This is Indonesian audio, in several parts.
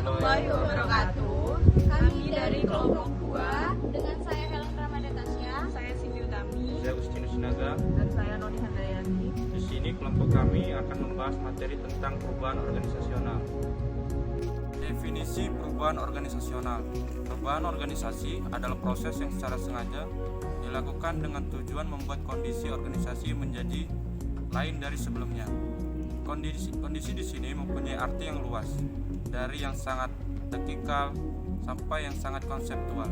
warahmatullahi wabarakatuh. Kami dari kelompok 2 Dengan saya Helen Ramadetasya, saya Cindy Utami, Saya Agustinus Sinaga. dan saya Noni Handayani. Di sini kelompok kami akan membahas materi tentang perubahan organisasional. Definisi perubahan organisasional. Perubahan organisasi adalah proses yang secara sengaja dilakukan dengan tujuan membuat kondisi organisasi menjadi lain dari sebelumnya. Kondisi di sini mempunyai arti yang luas, dari yang sangat teknikal sampai yang sangat konseptual.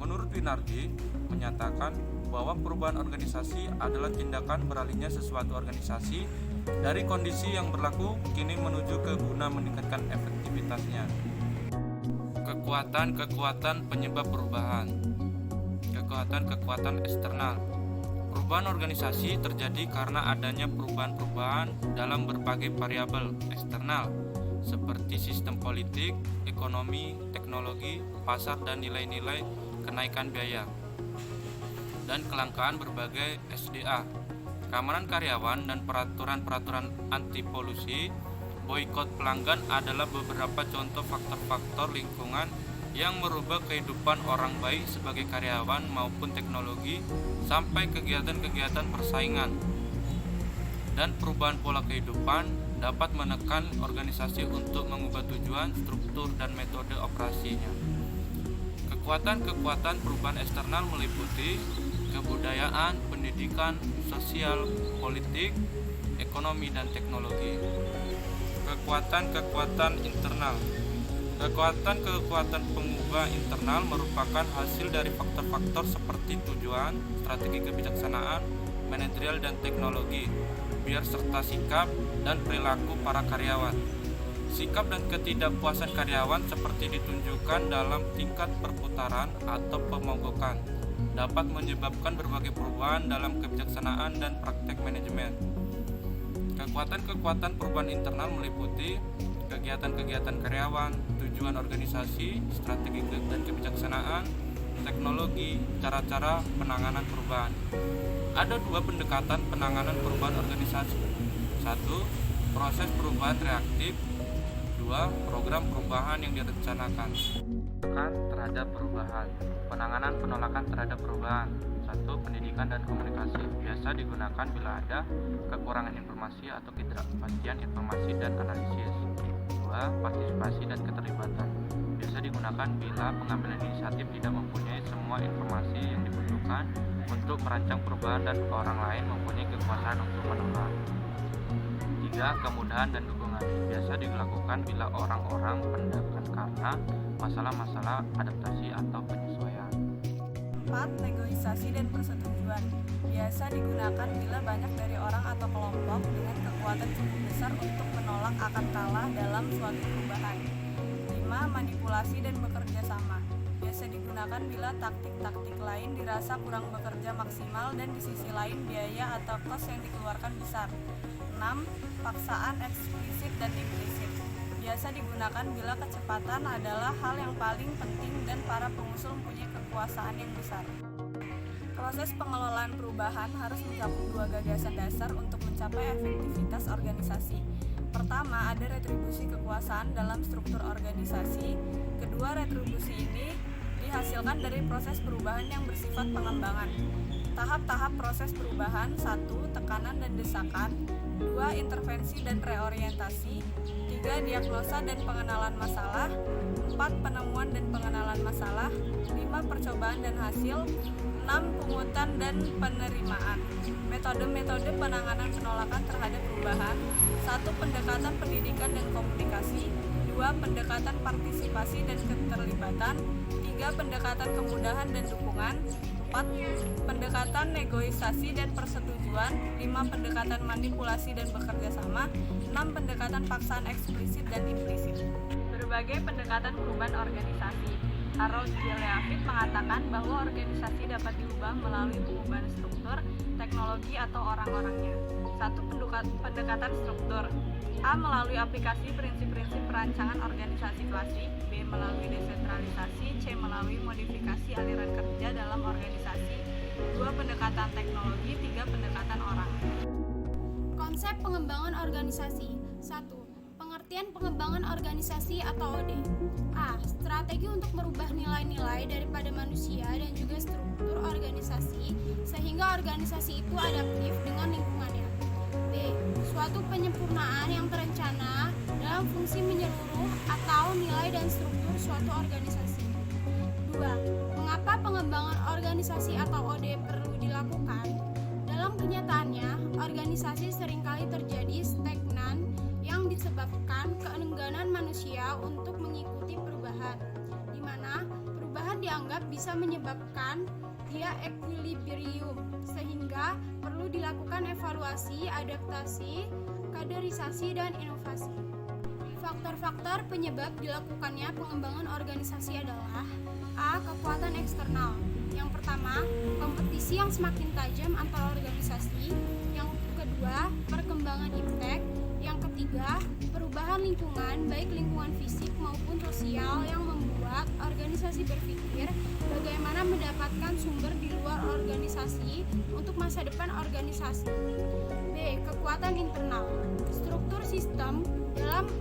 Menurut Winardi, menyatakan bahwa perubahan organisasi adalah tindakan beralihnya sesuatu organisasi dari kondisi yang berlaku kini menuju ke guna meningkatkan efektivitasnya. Kekuatan penyebab perubahan. Kekuatan eksternal. Perubahan organisasi terjadi karena adanya perubahan-perubahan dalam berbagai variabel eksternal seperti sistem politik, ekonomi, teknologi, pasar dan nilai-nilai kenaikan biaya dan kelangkaan berbagai SDA, keamanan karyawan dan peraturan-peraturan anti polusi, boikot pelanggan adalah beberapa contoh faktor-faktor lingkungan yang merubah kehidupan orang baik sebagai karyawan maupun teknologi sampai kegiatan-kegiatan persaingan. Dan perubahan pola kehidupan dapat menekan organisasi untuk mengubah tujuan, struktur, dan metode operasinya. Kekuatan perubahan eksternal meliputi kebudayaan, pendidikan, sosial, politik, ekonomi, dan teknologi. Kekuatan internal. Kekuatan pengubah internal merupakan hasil dari faktor-faktor seperti tujuan, strategi kebijaksanaan, manajerial dan teknologi, biar serta sikap dan perilaku para karyawan. Sikap dan ketidakpuasan karyawan seperti ditunjukkan dalam tingkat perputaran atau pemogokan dapat menyebabkan berbagai perubahan dalam kebijaksanaan dan praktek manajemen. Kekuatan perubahan internal meliputi kegiatan-kegiatan karyawan, tujuan organisasi, strategi dan kebijaksanaan, teknologi, cara-cara penanganan perubahan. Ada 2 pendekatan penanganan perubahan organisasi. 1. Proses perubahan reaktif. 2. Program perubahan yang direncanakan. Terhadap perubahan. Penanganan penolakan terhadap perubahan. 1. Pendidikan dan komunikasi. Biasa digunakan bila ada kekurangan informasi atau ketidakpastian informasi dan analisis. 2. Partisipasi dan keterlibatan. Biasa digunakan bila pengambilan inisiatif tidak mempunyai semua informasi yang dibutuhkan untuk merancang perubahan dan orang lain mempunyai kekuasaan untuk menolak. 3. Kemudahan dan dukungan. Biasa dilakukan bila orang-orang pendatang karena masalah-masalah adaptasi atau penyesuaian. 4. Negosiasi dan persetujuan. Biasa digunakan bila banyak dari orang atau kelompok dengan kekuatan cukup besar untuk menolak akan kalah dalam suatu perubahan. 5. Manipulasi dan bekerja sama. Biasa digunakan bila taktik-taktik lain dirasa kurang bekerja maksimal dan di sisi lain biaya atau kos yang dikeluarkan besar. 6. Paksaan eksplisit dan implisit. Biasa digunakan bila kecepatan adalah hal yang paling penting dan para pengusul mempunyai kekuasaan yang besar. Proses pengelolaan perubahan harus mencakup 2 gagasan dasar untuk mencapai efektivitas organisasi. Pertama, ada retribusi kekuasaan dalam struktur organisasi. Kedua, retribusi ini dihasilkan dari proses perubahan yang bersifat pengembangan. Tahap-tahap proses perubahan: 1. Tekanan dan desakan. 2. Intervensi dan reorientasi. 3. Diagnosa dan pengenalan masalah. 4. Penemuan dan pengenalan masalah. 5. Percobaan dan hasil. 6. Pungutan dan penerimaan. Metode-metode penanganan penolakan terhadap perubahan: 1. Pendekatan pendidikan dan komunikasi. 2. Pendekatan partisipasi dan keterlibatan. 3. Pendekatan kemudahan dan dukungan. 4. Pendekatan negosiasi dan persetujuan. 5. Pendekatan manipulasi dan bekerja sama. 6. Pendekatan paksaan eksplisit dan implisit. Berbagai pendekatan perubahan organisasi. Harold J. Leavitt mengatakan bahwa organisasi dapat diubah melalui perubahan struktur, teknologi atau orang-orangnya. 1. Pendekatan struktur. A. Melalui aplikasi prinsip-prinsip perancangan organisasi klasik. B. Melalui desentralisasi. C. Melalui modifikasi aliran kerja dalam organisasi. 2. Pendekatan teknologi. 3. Pendekatan orang. konsep pengembangan organisasi. 1. Pengertian Penelitian pengembangan organisasi atau OD. A. Strategi untuk merubah nilai-nilai daripada manusia dan juga struktur organisasi sehingga organisasi itu adaptif dengan lingkungannya. B. Suatu penyempurnaan yang terencana dalam fungsi menyeluruh atau nilai dan struktur suatu organisasi. 2. Mengapa pengembangan organisasi atau OD perlu dilakukan? Dalam kenyataannya, organisasi seringkali terjadi stagnan yang disebabkan keengganan manusia untuk mengikuti perubahan, di mana perubahan dianggap bisa menyebabkan dia equilibrium, sehingga perlu dilakukan evaluasi, adaptasi, kaderisasi, dan inovasi. Faktor-faktor penyebab dilakukannya pengembangan organisasi adalah A. Kekuatan eksternal. Yang pertama, kompetisi yang semakin tajam antar organisasi. Yang kedua, perkembangan iptek. Yang ketiga, perubahan lingkungan, baik lingkungan fisik maupun sosial yang membuat organisasi berpikir bagaimana mendapatkan sumber di luar organisasi untuk masa depan organisasi. B. Kekuatan internal. Struktur sistem dalam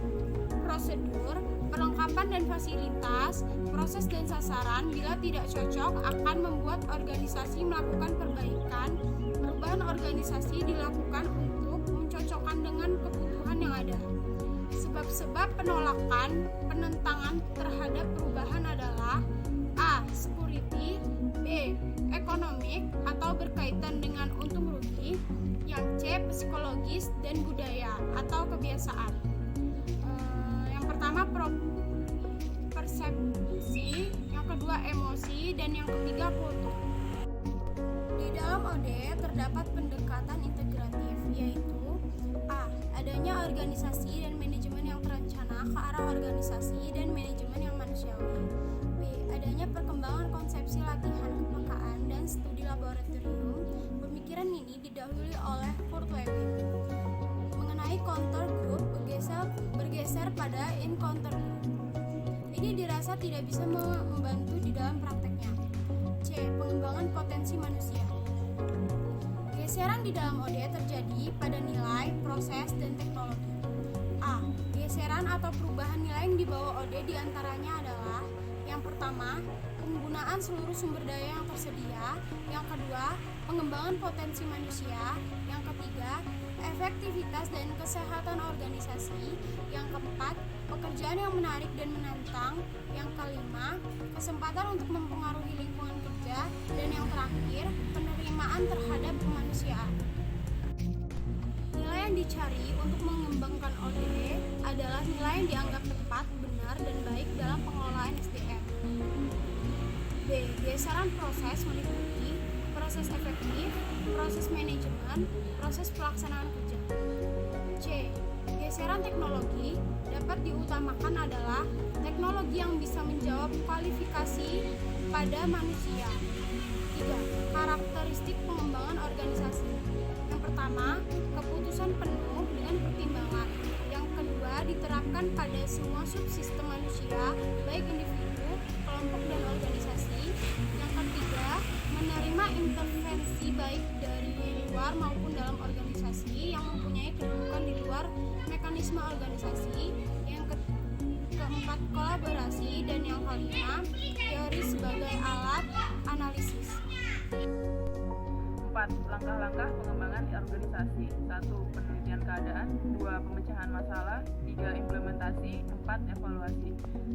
prosedur, perlengkapan dan fasilitas, proses dan sasaran bila tidak cocok akan membuat organisasi melakukan perbaikan. Perubahan organisasi dilakukan untuk mencocokkan dengan kebutuhan yang ada. Sebab-sebab penolakan, penentangan terhadap perubahan adalah A. Security, B. Ekonomik atau berkaitan dengan untung rugi, yang C. Psikologis dan budaya atau kebiasaan. Yang pertama persepsi, yang kedua emosi, dan yang ketiga kultur. Di dalam OD terdapat pendekatan integratif, yaitu A. Adanya organisasi dan manajemen yang terencana ke arah organisasi dan manajemen yang manusiawi. B. Adanya perkembangan konsepsi latihan kepekaan dan studi laboratorium. Pemikiran ini didahului oleh Kurt Lewin. Mengenai counter group bergeser pada encounter group. Ini dirasa tidak bisa membantu di dalam prakteknya. C. Pengembangan potensi manusia. Geseran di dalam OD terjadi pada nilai, proses, dan teknologi. A. Geseran atau perubahan nilai yang dibawa OD diantaranya adalah: yang pertama, penggunaan seluruh sumber daya yang tersedia. Yang kedua, pengembangan potensi manusia. Yang ketiga, efektivitas dan kesehatan organisasi. Yang keempat, pekerjaan yang menarik dan menantang. Yang kelima, kesempatan untuk mempengaruhi lingkungan kerja. Dan yang terakhir, penerimaan terhadap kemanusiaan. Nilai yang dicari untuk mengembangkan OD adalah nilai yang dianggap tepat, benar, dan baik dalam pengelolaan SDM. B. Geseran proses meliputi proses efektif, proses manajemen, proses pelaksanaan kerja. C. Geseran teknologi dapat diutamakan adalah teknologi yang bisa menjawab kualifikasi pada manusia. 3. Karakteristik pengembangan organisasi. Yang pertama, keputusan penuh dengan pertimbangan. Yang kedua, diterapkan pada semua subsistem manusia, baik individu, kelompok, dan organisasi. Yang ketiga, menerima intervensi baik dari luar maupun dalam organisasi yang mempunyai kedudukan di luar mekanisme organisasi. Yang keempat, kolaborasi. Dan yang kelima, teori sebagai alat analisis. 4. Langkah-langkah pengembangan organisasi. 1. Penelitian keadaan. 2. Pemecahan masalah. 3. Implementasi. 4. Evaluasi.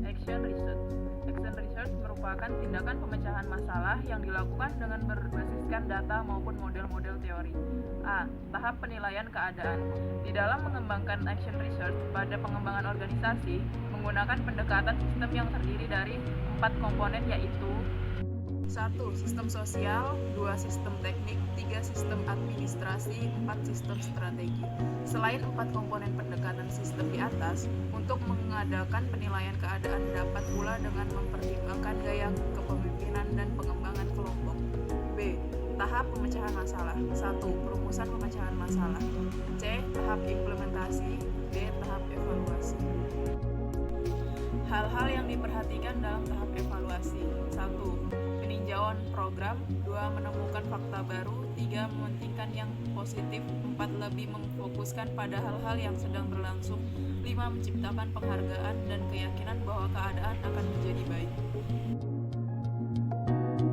Action research. Action research merupakan tindakan pemecahan masalah yang dilakukan dengan berbasiskan data maupun model-model teori. A. Tahap penilaian keadaan. Di dalam mengembangkan action research pada pengembangan organisasi, menggunakan pendekatan sistem yang terdiri dari 4 komponen, yaitu 1. Sistem sosial. 2. Sistem teknik. 3. Sistem administrasi. 4. Sistem strategi. Selain 4 komponen pendekatan sistem di atas, untuk mengadakan penilaian keadaan dapat pula dengan mempertimbangkan gaya kepemimpinan dan pengembangan kelompok. B. Tahap pemecahan masalah. 1. Perumusan pemecahan masalah. C. Tahap implementasi. D. Tahap evaluasi. Hal-hal yang diperhatikan dalam tahap evaluasi. 1. Peninjauan program. 2. Menemukan fakta baru. 3. Mementingkan yang positif. 4. Lebih memfokuskan pada hal-hal yang sedang berlangsung. 5. menciptakan penghargaan dan keyakinan bahwa keadaan akan menjadi baik.